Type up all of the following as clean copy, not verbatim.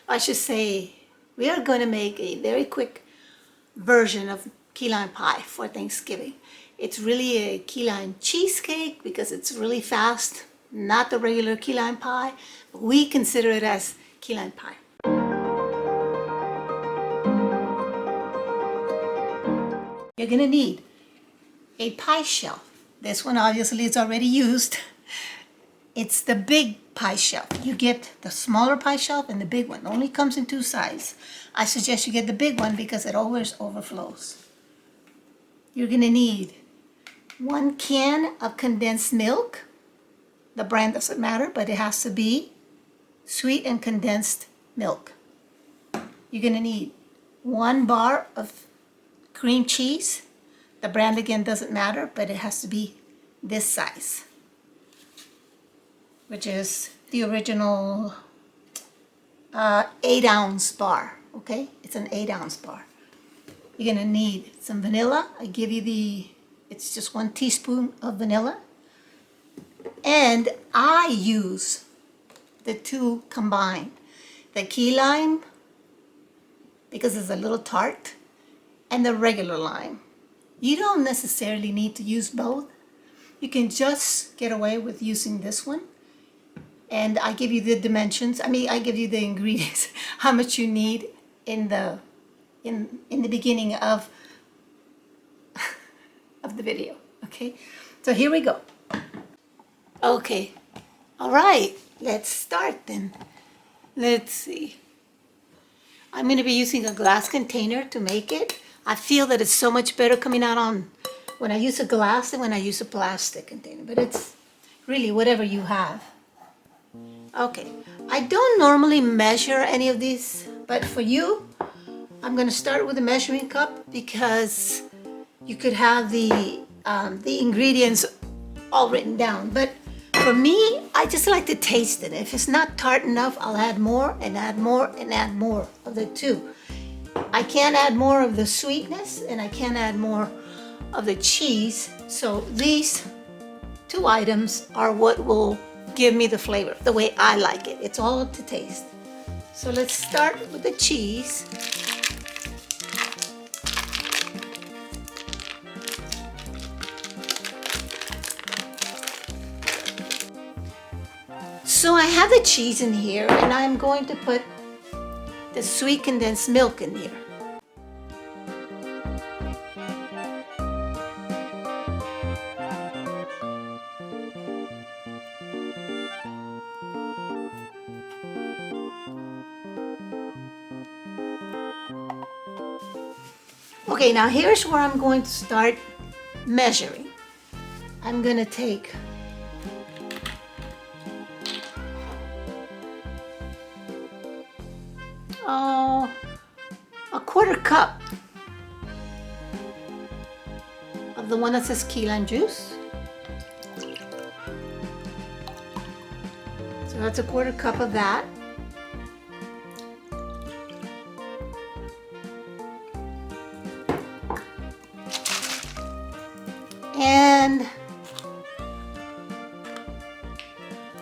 I should say, we are going to make a very quick version of key lime pie for Thanksgiving. It's really a key lime cheesecake because it's really fast, not the regular key lime pie, but we consider it as key lime pie. You're going to need a pie shelf. This one obviously is already used. It's the big pie shelf. You get the smaller pie shelf and the big one. It only comes in two sizes. I suggest you get the big one because it always overflows. You're going to need 1 can of condensed milk. The brand doesn't matter, but it has to be sweet and condensed milk. You're going to need 1 bar of cream cheese. The brand again doesn't matter, but it has to be this size, which is the original 8-ounce bar, okay? It's an 8-ounce bar. You're gonna need some vanilla. I give you it's just 1 teaspoon of vanilla. And I use the two combined. The key lime, because it's a little tart, and the regular lime. You don't necessarily need to use both. You can just get away with using this one. And I give you the dimensions. I give you the ingredients, how much you need in the beginning of the video. Okay, so here we go. Okay, all right, let's start then. Let's see. I'm going to be using a glass container to make it. I feel that it's so much better coming out on when I use a glass than when I use a plastic container, but it's really whatever you have. Okay, I don't normally measure any of these, but for you, I'm going to start with a measuring cup because you could have the ingredients all written down. But for me, I just like to taste it. If it's not tart enough, I'll add more and add more and add more of the two. I can't add more of the sweetness and I can't add more of the cheese. So these 2 items are what will give me the flavor, the way I like it. It's all up to taste. So let's start with the cheese. So I have the cheese in here and I'm going to put the sweet condensed milk in here. Okay, now here's where I'm going to start measuring. I'm going to take a 1/4 cup of the one that says key lime juice. So that's a 1/4 cup of that. And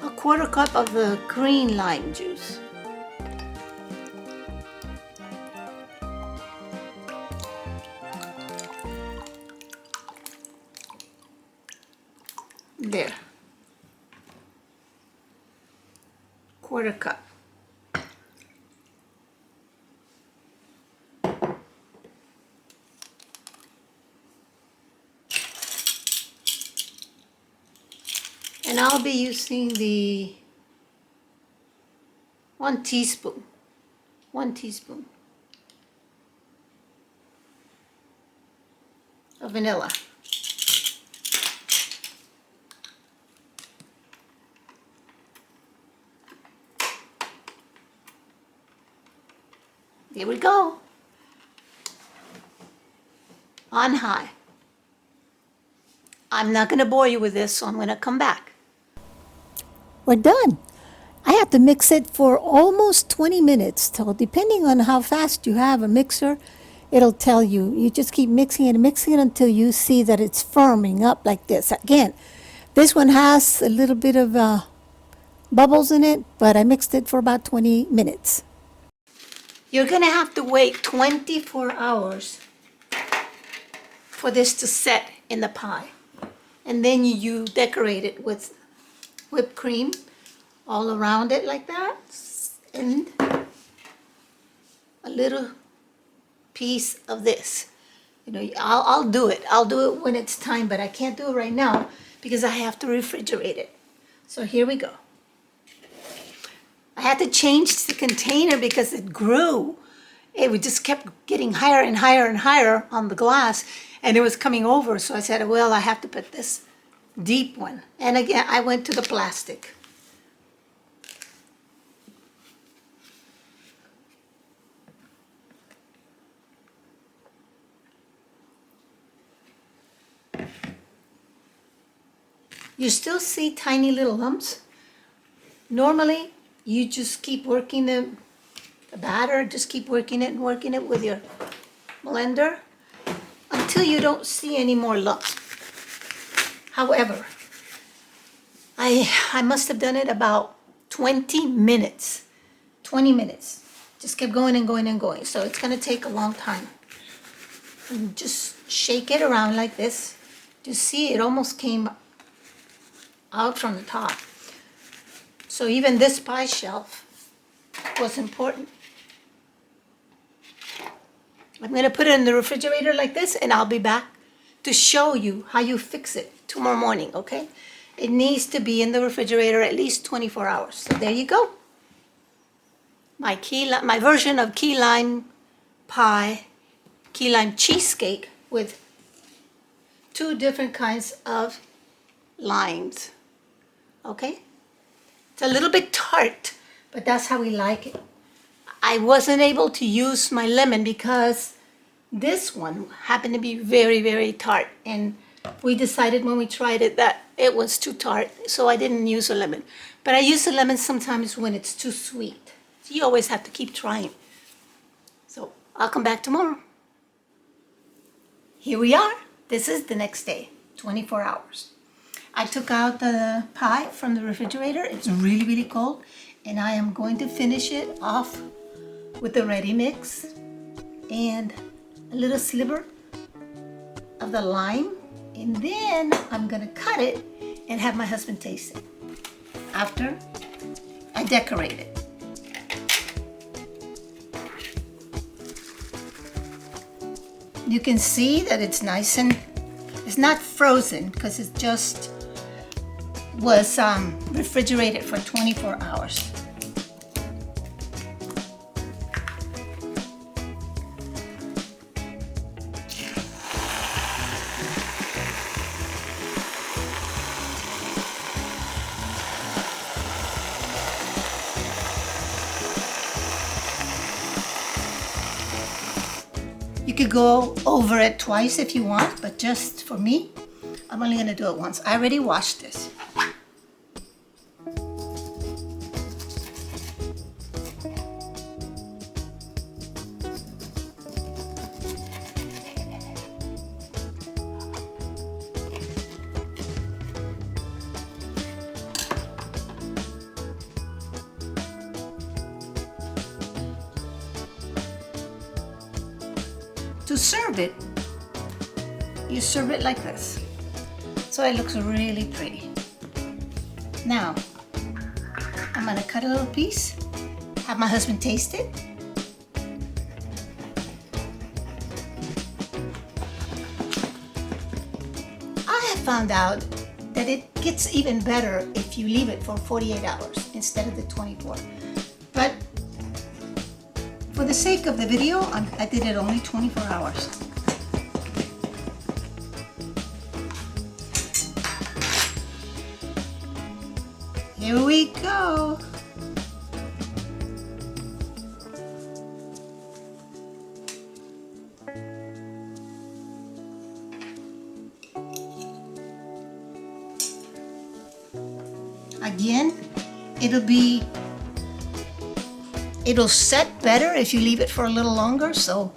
a 1/4 cup of the green lime juice. There. 1/4 cup. And I'll be using the 1 teaspoon. 1 teaspoon of vanilla. Here we go. On high. I'm not going to bore you with this, so I'm going to come back. We're done. I have to mix it for almost 20 minutes. So depending on how fast you have a mixer, it'll tell you. You just keep mixing it and mixing it until you see that it's firming up like this. Again, this one has a little bit of bubbles in it, but I mixed it for about 20 minutes. You're gonna have to wait 24 hours for this to set in the pie. And then you decorate it with whipped cream all around it like that. And a little piece of this. You know, I'll do it. I'll do it when it's time, but I can't do it right now because I have to refrigerate it. So here we go. I had to change the container because it grew. It just kept getting higher and higher and higher on the glass, and it was coming over. So I said, well, I have to put this deep one. And again, I went to the plastic. You still see tiny little lumps. Normally, you just keep working the batter, just keep working it and working it with your blender until you don't see any more lumps. However, I must have done it about 20 minutes. 20 minutes. Just kept going and going and going. So it's going to take a long time. And just shake it around like this. To see, it almost came out from the top. So even this pie shelf was important. I'm going to put it in the refrigerator like this, and I'll be back to show you how you fix it tomorrow morning, okay? It needs to be in the refrigerator at least 24 hours. So there you go. My version of key lime pie, key lime cheesecake with 2 different kinds of limes. Okay? It's a little bit tart, but that's how we like it. I wasn't able to use my lemon because this one happened to be very, very tart. And we decided when we tried it that it was too tart, so I didn't use a lemon. But I use a lemon sometimes when it's too sweet. So you always have to keep trying. So I'll come back tomorrow. Here we are. This is the next day, 24 hours. I took out the pie from the refrigerator. It's really, really cold. And I am going to finish it off with the ready mix and a little sliver of the lime. And then I'm gonna cut it and have my husband taste it after I decorate it. You can see that it's nice and it's not frozen because it just was refrigerated for 24 hours. You could go over it twice if you want, but just for me, I'm only gonna do it once. I already washed this. To serve it, you serve it like this. So it looks really pretty. Now, I'm gonna cut a little piece, have my husband taste it. I have found out that it gets even better if you leave it for 48 hours instead of the 24. But for the sake of the video, I did it only 24 hours. Here we go. Again, it'll set better if you leave it for a little longer. So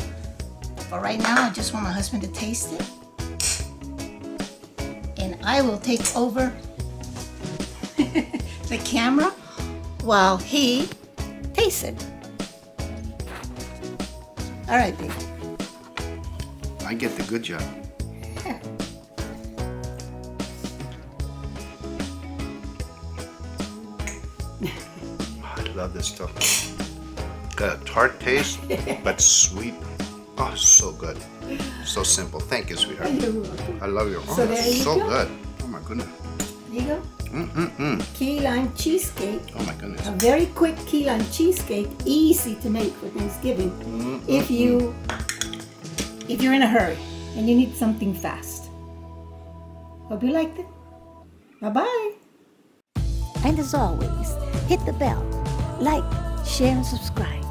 for right now, I just want my husband to taste it. And I will take over the camera while he tastes it. All right, babe. I get the good job. I love this stuff. Got a tart taste, but sweet. Oh, so good. So simple. Thank you, sweetheart. You're welcome. I love your. Oh, So there it's you so go. good. Oh my goodness. There you go. Key lime cheesecake. Oh my goodness. A very quick key lime cheesecake, easy to make for Thanksgiving. If you're in a hurry and you need something fast. Hope you liked it. Bye-bye. And as always, hit the bell, like, share, and subscribe.